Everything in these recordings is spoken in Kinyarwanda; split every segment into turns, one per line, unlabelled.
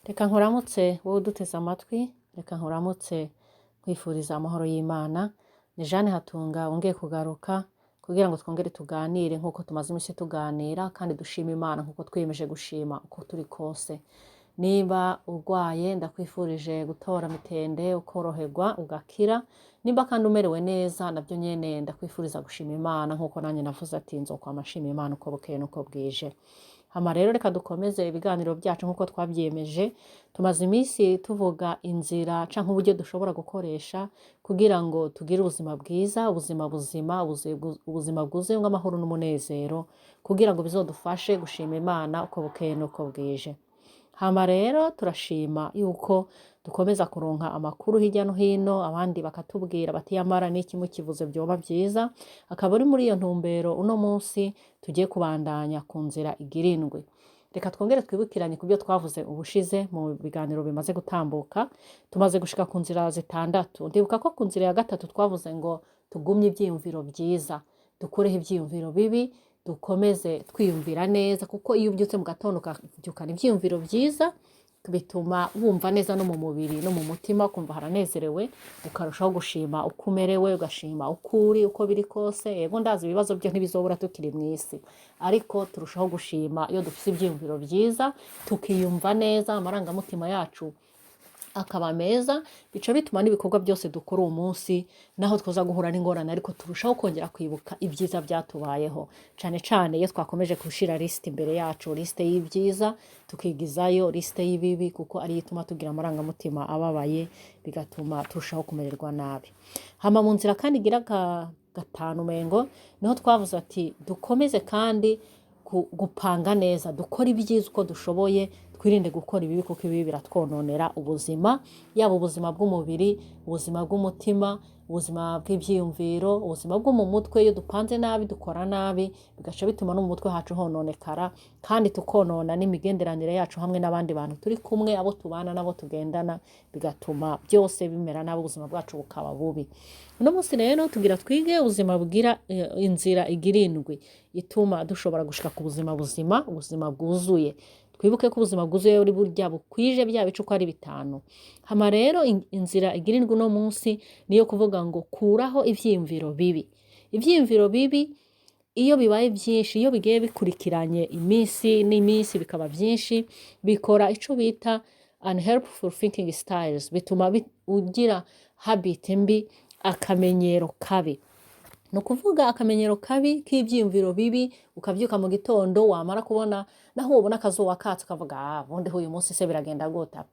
Reka nkuramutse wowe uduteze amatwi, reka nkuramutse nkwifuriza amahoro y'Imana. Ni Jeanne Hatunga wongeye kugaruka kugira ngo twongere tuganire nk'uko tumaze iminsi tuganira kandi dushima Imana nk'uko twiyemeje gushima uko turi kose. Niba urwaye ndakwifurije gutora mitende ukoroherwa ugakira. Nimba kandi umerewe neza nabyo nyene ndakwifuriza gushima Imana nk'uko nanjye navuze ati nzokwama nshima Imana uko bukeye n'uko bwije. Hama rero reka dukomeze ibiganiro byacu nk'uko twabyiyemeje. Tumaze iminsi tuvuga inzira canke uburyo dushobora gukoresha kugira ngo tugire ubuzima bwiza, ubuzima buzima, ubuzima bwuzuye amahoro n'umunezero, kugira ngo bizodufashe gushima Imana uko bukeye n'uko bwije. Hama rero turashima yuko dukomeza kuronka amakuru hirya no hino, abandi bakatubwira bati yamara n'iki mukivuze byoba byiza. Akaba ari muri iyo ntumbero uno munsi tugiye kubandanya ku nzira igirindwi. Reka twongere twibukiranye ku byo twavuze ubushize mu biganiro bimaze gutambuka. Tumaze gushika ku nzira zitandatu. Ndibuka ko ku nzira ya gatatu twavuze ngo tugumye ivyiyumviro byiza, dukureho ivyiyumviro bibi, dukomeze twiyumvira neza, kuko iyo ubyutse mu gatondo ukavyukana ivyiyumviro byiza bituma wumva neza no mu mubiri no mu mutima, kumva haranezerewe, ukarushaho gushima uko umerewe, ugashima uko uri uko biri kose. Yego ndazi ibibazo byo ntibizobura tukiri mu isi, ariko turushaho gushima iyo dufite ivyiyumviro byiza, tukiyumva neza, amarangamutima yacu akaba meza, bica bituma n'ibikorwa byose dukora uwo munsi naho twoza guhura n'ingorane ariko turushaho kongera kwibuka ibyiza byatubayeho. Cane cane iyo twakomeje gushira liste imbere yacu, liste y'ibyiza tukigizayo liste y'ibibi, kuko ari ituma tugira amarangamutima ababaye, bigatuma turushaho kumererwa nabi. Hama mu nzira kandi igira gatanu mengo niho twavuze ati dukomeze kandi gupanga neza, dukora ibyiza uko dushoboye, twirinde gukora ibibi kuko ibibi biratwononera ubuzima, yaba ubuzima bw'umubiri, ubuzima bw'umutima, ubuzima bw'ivyiyumviro, ubuzima bwo mu mutwe. Iyo dupanze nabi, dukora nabi, bigaca bituma no mu mutwe hacu hononekara, kandi tukonona n'imigenderanire yacu hamwe n'abandi bantu turi kumwe, abo tubana nabo tugendana, bigatuma byose bimera nabi, ubuzima bwacu bukaba bubi. Uno munsi rero tugira twige ubuzima bugira inzira igirindwi ituma dushobora gushika ku buzima buzima, ubuzima bwuzuye. Twibuke ko ubuzima bwuzuye uri burya bukwije bya bice uko ari bitanu. Hama rero inzira igirindwi uno munsi niyo kuvuga ngo kuraho ivyiyumviro bibi. Ivyiyumviro bibi iyo bibaye byinshi, iyo bigiye bikurikiranye iminsi n'iminsi bikaba byinshi, bikora ico bita unhelpful thinking styles, bituma ugira habit mbi, akamenyero kabi. No kuvuga akamenyero kabi k'ivyiyumviro bibi, ukavyuka mu gitondo wamara kubona naho ubona akazuba katse ukavuga bonde uyu munsi se biragenda gota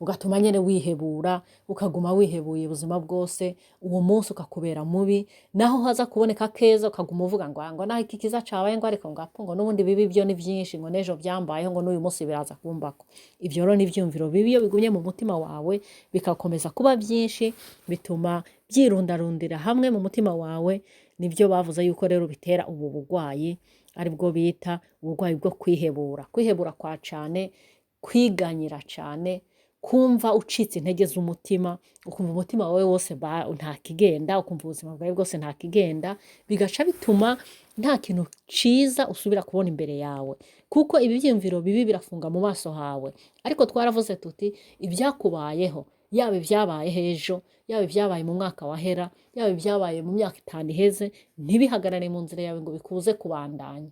ugatuma nyene wihebura, ukaguma wihebuye ubuzima bwose, uwo munsi ukakubera mubi. Naho haza kuboneka keza ukaguma uvuga ngo naho iki kiza cabaye ngo ariko ngo nubundi bibi byo ni byinshi, ngo nejo byambayeho, ngo n'uyu munsi biraza kumbako. Ivyo rero ni ivyiyumviro bibi, iyo bigumye mu mutima wawe bikakomeza kuba byinshi, bituma byirundarundira hamwe mu mutima wawe. Nibyo bavuze yuko rero bitera ubu bugwayi, aribwo bita ubugwayi bwo kwihebura. Kwihebura kwa cane, kwiganyira cane, kumva ucitse intege z'umutima, ukumva umutima wawe wose nta kigenda, ukumva ubuzima bwawe bwose nta kigenda, bigaca bituma nta kintu ciza usubira kubona imbere yawe, kuko ibi vyiyumviro bibi birafunga mu maso hawe. Ariko twaravuze tuti ibyakubayeho, yaba ibyabaye hejo, yaba ibyabaye mu mwaka wahera, yaba ibyabaye mu myaka 5 iheze, ntibihagarare mu nzira yawe ngo bikuze kubandanya.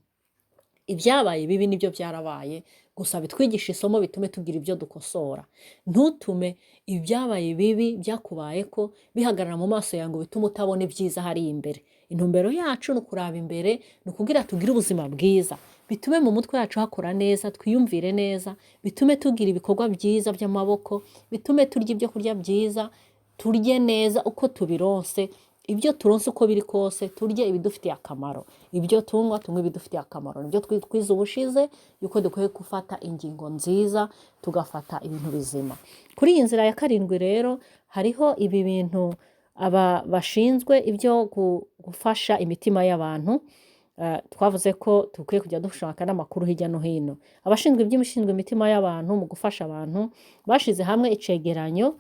Ibyabaye bibi nibyo byarabaye, gusa bitwigisha isomo bitume tugira ibyo dukosora. Ntutume ibyabaye bibi byakubaye ko bihagarara mu maso yawe ngo bitume utabona ibyiza hari imbere. Intumbero yacu no kuraba imbere, no kugira tugire ubuzima bwiza, bitume mu mutwe yacu hakora neza, twiyumvire neza, bitume tugira ibikorwa byiza by'amaboko, bitume turya ibyo kurya byiza, turye neza uko tubironse. Ibyo turonse uko biri kose turye ibidufitiye akamaro, ibyo tunywa ibidufitiye akamaro. Nibyo twize ubushize yuko dukwiye gufata ingingo nziza, tugafata ibintu bizima. Kuri iyi nzira ya karindwi rero hariho ibi bintu aba bashinzwe ibyo gufasha imitima y'abantu. Twavuze ko tukwiye kujya dushaka n'amakuru hirya no hino. Abashinzwe iby'imishinzwe imitima y'abantu mu gufasha abantu bashize hamwe icegeranyo,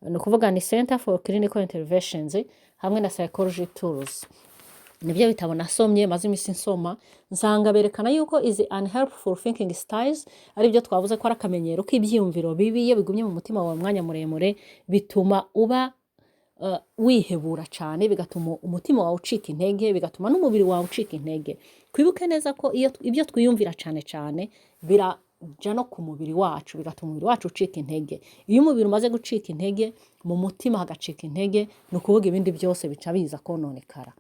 no kuvuga ni Center for Clinical Interventions hamwe na Psychology Tools. nibyo bitabo nasomye maze iminsi nsoma, nsanga berekana yuko izi unhelpful thinking styles ari byo twavuze ko ari akamenyero k'ibyiyumviro bibi iyo bigumye mu mutima wawe umwanya muremure bituma uba wihebura cyane, bigatuma umutima wawe ucika intege, bigatuma n'umubiri wawe ucika intege. Twibuke neza ko ibyo twiyumvira cyane cyane biraja no ku mubiri wacu, bigatuma umubiri wacu ucika intege. Iyo umubiri umaze gucika intege, mu mutima hagacika intege, ni ukuvuga ibindi byose bica biza kononekara.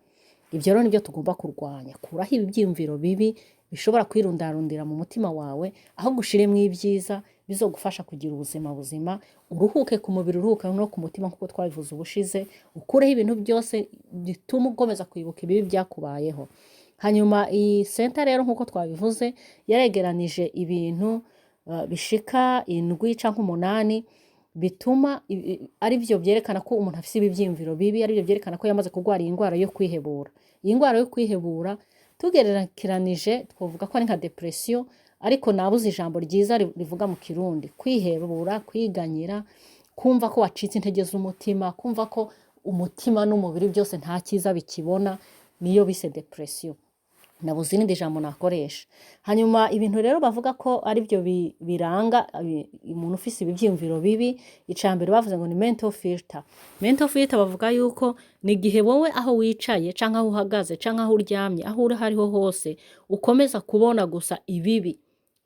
Ibyo rero nibyo tugomba kurwanya. Kuraho ibi byiyumviro bibi bishobora kwirundarundira mu mutima wawe, aho gushiremo ibyiza bizogufasha kugira ubuzima buzima, uruhuke ku mubiri, uruhuke no ku mutima nk'uko twabivuze ubushize, ukureho ibintu byose bituma ugomeza kwibuka ibibi byakubayeho. Hanyuma iyi senta rero nk'uko twabivuze yaregeranije ibintu bishika 7 canke 8 bituma ari byo byerekana ko umuntu afite ibyiyumviro bibi, ari byo byerekana ko yamaze kurwara iyi ndwara yo kwihebura. Iyi ndwara yo kwihebura tugereranije twavuga ko ari nka depression, ariko nabuze ijambo ryiza rivuga mu Kirundi. Kwihebura, kwiganyira, kumva ko wacitse intege z'umutima, kumva ko umutima n'umubiri byose nta cyiza bikibona, niyo bise depression. Nabuze irindi jambo nakoresha. Hanyuma ibintu rero bavuga ko ari byo biranga umuntu ufise ibyiyumviro bibi, icambere bavuze ngo ni mental filter. Mental filter bavuga yuko ni igihe wowe aho wicaye canke aho uhagaze canke aho uryamye, aho uri hariho hose ukomeza kubona gusa ibibi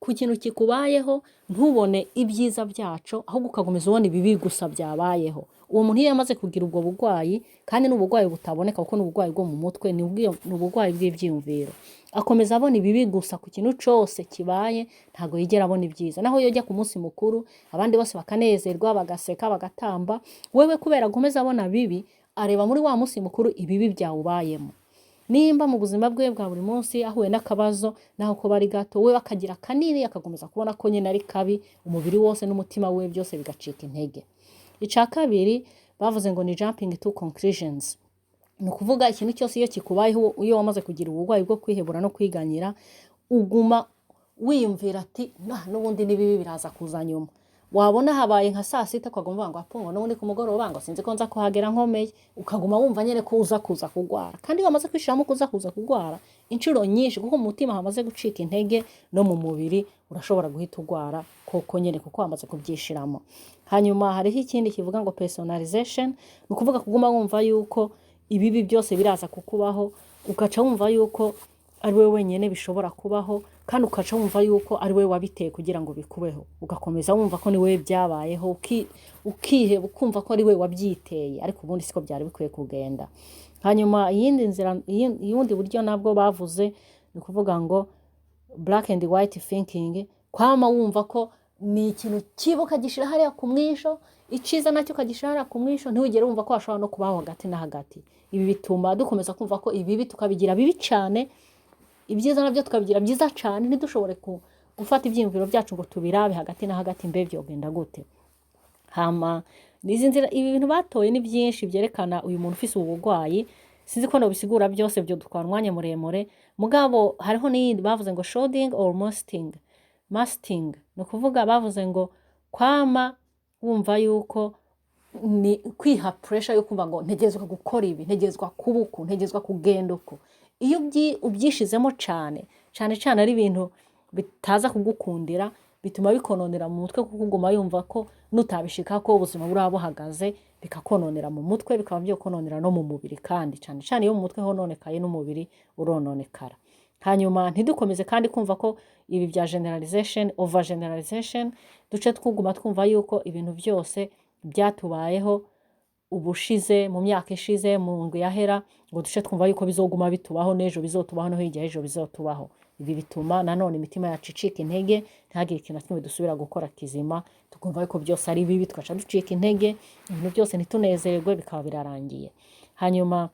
ku kintu kikubayeho, ntubone ibyiza byaco, ahubwo ukagomeza ubona ibibi gusa byabayeho. Uwo muntu iyo yamaze kugira ubwo burwayi, kandi n'ubugwayi butaboneka kuko n'ubugwayi bwo mu mutwe, ni ubugwayi bw'ibyiyumviro, akomeza abona ibibi gusa ku kintu cyose kibaye, ntago yigera abona ibyiza. Naho yojya ku munsi mukuru abandi bose bakanezerwa, bagaseka, bagatamba, wewe kubera agomeza abona bibi, areba muri wa munsi mukuru ibibi byawubayemo. Nimba mu buzima bwe bwa buri munsi ahuye n'akabazo naho ko bari gato, we bakagira kanini akagomeza kubona ko nyine ari kabi, umubiri wose n'umutima we byose bigacika intege. Ica kabiri bavuze ngo ni jumping to conclusions. Ni ukuvuga ikintu cyose iyo kikubayeho, iyo wamaze kugira ubugwayi bwo kwihebura no kwiganyira, uguma wiyumvira ati n'ubundi nibibi biraza kuza nyuma. Wabona habaye nka saa 6 ukagomba ngo apungo n'ubundi ku mugoroba ngo sinzi ko nza kuhagera nkomeye, ukaguma wumva nyene ko uza kuza kugwara. Kandi wamaze kwishiramo kuza kugwara inshuro nyinshi, kuko mu mutima hamaze gucika intege no mu mubiri urashobora guhita ugwara koko nyene kuko wamaze kubyishiramo. Hanyuma hariho ikindi kivuga ngo personalization, ni ukuvuga kuguma wumva yuko ibibi byose biraza kukubaho, ugaca wumva yuko ari we wenyene bishobora kubaho, kandi ukaca wumva yuko ari we wabiteye kugira ngo bikubeho, ugakomeza wumva ko ni we byabayeho, ukiheba ukumva ko ari we wabyiteye, ariko ubundi siko byari bikwiye kugenda. Hanyuma iyundi buryo nabwo bavuze ni ukuvuga ngo black and white thinking, kwama wumva ko ni ikintu kibuka gishira hariya ku mwisho, iciza nacyo kagishira hariya ku mwisho, ntiwigere wumva ko hashobora no kubaho hagati na hagati. Ibi bituma dukomeza kumva ko ibibi tukabigira bibi cyane, ibyiza nabyo tukabigira byiza cyane, ntidushobore gufata ibyiyumviro byacu ngo tubirabe hagati na hagati mbe byogenda gute. Hama nizi nzira ibi bintu batoye ni byinshi byerekana uyu muntu ufise ubugwayi, sinzi ko no bisigura byose byo dutwara umwanya muremure. Mugabo hariho n'iyindi bavuze ngo shoulding or masting, no kuvuga bavuze ngo kwama wumva yuko ni kwiha pressure yo kumva ngo ntegezwa gukora ibi, ntegezwa kubuku, ntegezwa kugenda uko. Iyo ubyishizemo cyane ari ibintu bitaza kugukundira, bituma bikononera mu mutwe, kuko uguma yumva ko nutabishika ko ubuzima burabuhagaze, bikakononera mu mutwe, bikaba byo kononera no mu mubiri, kandi cyane iyo mu mutwe hononekaye n'umubiri urononekara. Hanyuma ntidukomeze kandi kumva ko ibi bya generalization, over generalization, duce twuguma twumva yuko ibintu byose byatubayeho ubushize, mu myaka ishize, mu ngwe yahera, ngo duce twumva yuko bizoguma bitubaho n'ejo bizotubaho no hirya ejo bizotubaho. Ibi bituma nanone imitima yacu icika intege, ntihagire ikintu kimwe dusubira gukora kizima, tukumva yuko byose ari bibi, tugaca ducika intege, ibintu byose ntitunezerwe, bikaba birarangiye. Hanyuma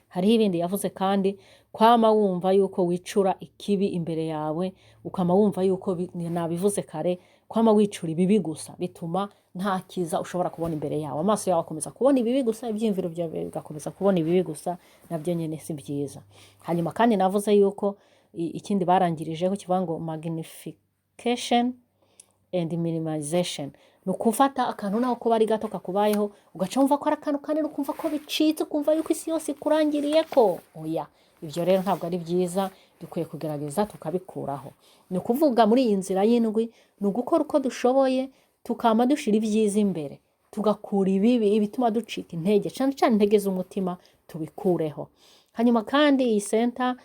hariho ibindi yavuze kandi, kwama wumva yuko wicura ikibi imbere yawe, ukama wumva yuko nabivuze kare, kwama wicura ibibi gusa bituma nta kiza ushobora kubona imbere yawe. Amaso yawe akomeza kubona ibibi gusa, ibyiyumviro byawe bigakomeza kubona ibibi gusa, nabyo nyene si byiza. Hanyuma kandi navuze yuko ikindi barangirijeho kivuga ngo magnification, and minimization. Ni ukufata akantu naho kuba ari gato kakubayeho ugaca wumva ko ari akantu kanini ukumva ko bicitse ukumva yuko isi yose ikurangiriye ko oya, ibyo rero ntabwo ari byiza, dukwiye kugerageza tukabikuraho. Ni ukuvuga muri iyi nzira y'indwi ni ugukora uko dushoboye tukama dushira ibyiza imbere, tugakura ibibi ibituma ducika intege, cyane cyane intege z'umutima tubikureho. Hanyuma kandi iyi center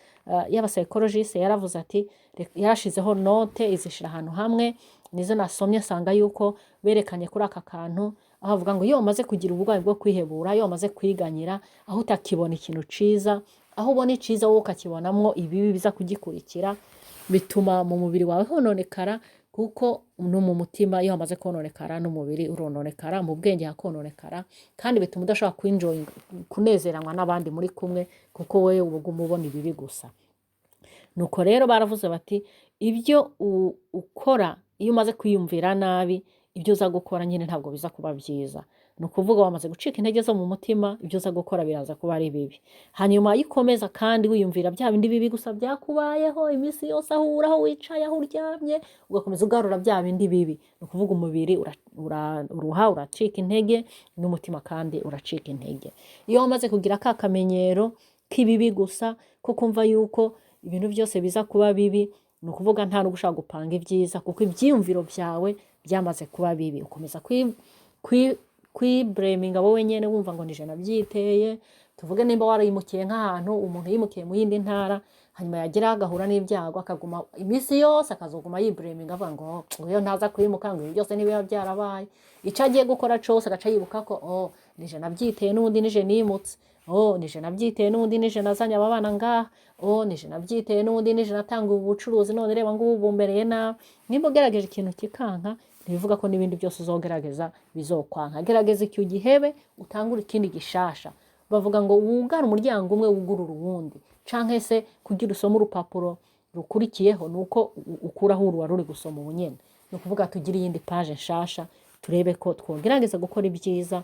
y'abapsychologiste yaravuze ati, yarashizeho note izishira ahantu hamwe, nizo nasomye sanga yuko berekanye kuri aka kantu, aho avuga ngo iyo wamaze kugira uburwayi bwo kwihebura, iyo wamaze kwiganyira, aho utakibona ikintu ciza, aho ubona iciza wowe ukakibonamwo ibibi biza kugikurikira, bituma mu mubiri wawe hononekara, kuko no mu mutima iyo hamaze kononekara n'umubiri urononekara, mu bwenge hakononekara, kandi bituma udashobora kunezeranwa n'abandi muri kumwe, kuko wewe ubuguma ubona ibibi gusa. Nuko rero baravuze bati ibyo ukora iyo umaze kwiyumvira nabi, ibyo uza gukora nyine ntabwo biza kuba byiza. Ni ukuvuga wamaze gucika intege zo mu mutima, ibyo uza gukora biraza kuba ari bibi. Hanyuma iyo ukomeza kandi wiyumvira bya bindi bibi gusa byakubayeho iminsi yose, aho uraho wicaye, aho uryamye, ugakomeza ugarura bya bindi bibi, ni ukuvuga umubiri uruha, uracika intege, n'umutima kandi uracika intege. Iyo wamaze kugira ka kamenyero k'ibibi gusa, ko kumva yuko ibintu byose biza kuba bibi, ni ukuvuga nta no gushaka gupanga ibyiza, kuko ibyiyumviro byawe byamaze kuba bibi. Ukomeza kwibraminga wowe nyene wumva ngo nije nabyiteye. Tuvuge nimba warayimukiye nk'ahantu, umuntu yimukiye mu yindi ntara, hanyuma yagira agahura n'ibyago, akaguma iminsi yose akazoguma yibraminga avuga ngo iyo ntaza kwimuka ngo byose nibiba byarabaye. Ico agiye gukora cose agaca yibuka ko nije nabyiteye n'ubundi nije nimutse, nije nabyiteye n'ubundi nije nazanye ababana ngaha, nije nabyiteye n'ubundi nije natanga ubucuruzi, none reba ngo ubumbereye nabi. Nimba ugerageje ikintu kikanka, ntibivuga ko n'ibindi byose uzogerageza bizokwanka. Gerageza icyo gihebe, utangura ikindi gishasha. Bavuga ngo wugara umuryango umwe wugurura uwundi, canke se kugira usoma urupapuro rukurikiyeho nuko ukuraho uruwa ruri gusoma ubunyene. Ni ukuvuga tugire iyindi page nshasha, turebe ko twogerageza gukora ibyiza,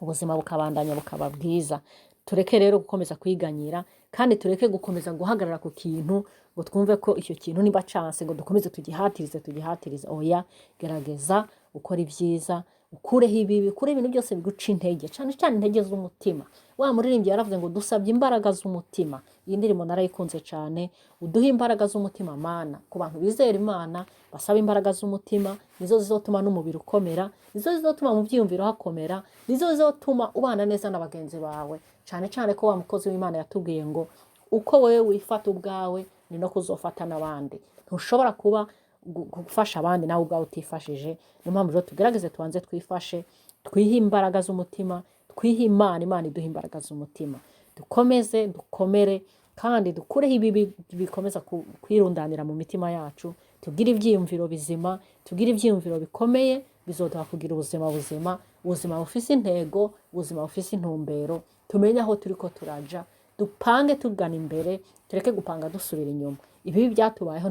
ubuzima bukabandanya bukaba bwiza. Tureke rero gukomeza kwiganyira, kandi tureke gukomeza guhagarara ku kintu ngo twumve ko icyo kintu niba chance ngo dukomeze tugihatirize. Oya, gerageza ukora ibyiza, ukureho ibibi, ukure ibintu byose biguca intege, cyane cyane intege z'umutima. Wa muririmbyi yaravuze ngo dusabye imbaraga z'umutima. Iyi ndirimbo narayikunze cyane, uduhe imbaraga z'umutima Mana. Ku bantu bizera Imana basaba imbaraga z'umutima, nizo zizotuma n'umubiri ukomera, nizo zizotuma mu byiyumviro hakomera, nizo zizotuma ubana neza n'abagenzi bawe. Cyane cyane ko wa mukozi w'Imana yatubwiye ngo uko wewe wifata ubwawe ni no kuzofata n'abandi. Ntushobora kuba gufasha abandi nawe ubwawe utifashije. Niyo mpamvu rero tugerageze tubanze twifashe, twihe imbaraga z'umutima, twihe Imana iduha imbaraga z'umutima. Dukomeze dukomere, kandi dukureho ibibi bikomeza kwirundanira mu mitima yacu. Tugire ibyiyumviro bizima, tugire ibyiyumviro bikomeye, bizoduha kugira ubuzima buzima, ubuzima bufise intego, ubuzima bufise intumbero. Tumenye aho turiko turaja, dupange tugana imbere, tureke gupanga dusubira inyuma. Ibibi byatubayeho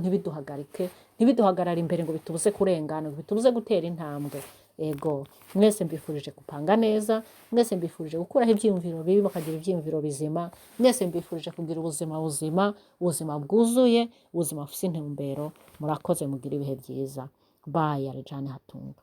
ntibiduhagarara imbere ngo bitubuze kurengana, ngo bitubuze gutera intambwe. Ego, mwese mbifurije gupanga neza, mwese mbifurije gukuraho ibyiyumviro bibi bakagira ibyiyumviro bizima, mwese mbifurije kugira ubuzima buzima, ubuzima bwuzuye, ubuzima bufise intumbero. Murakoze, mugira ibihe byiza. Bye, Jane Hatunga.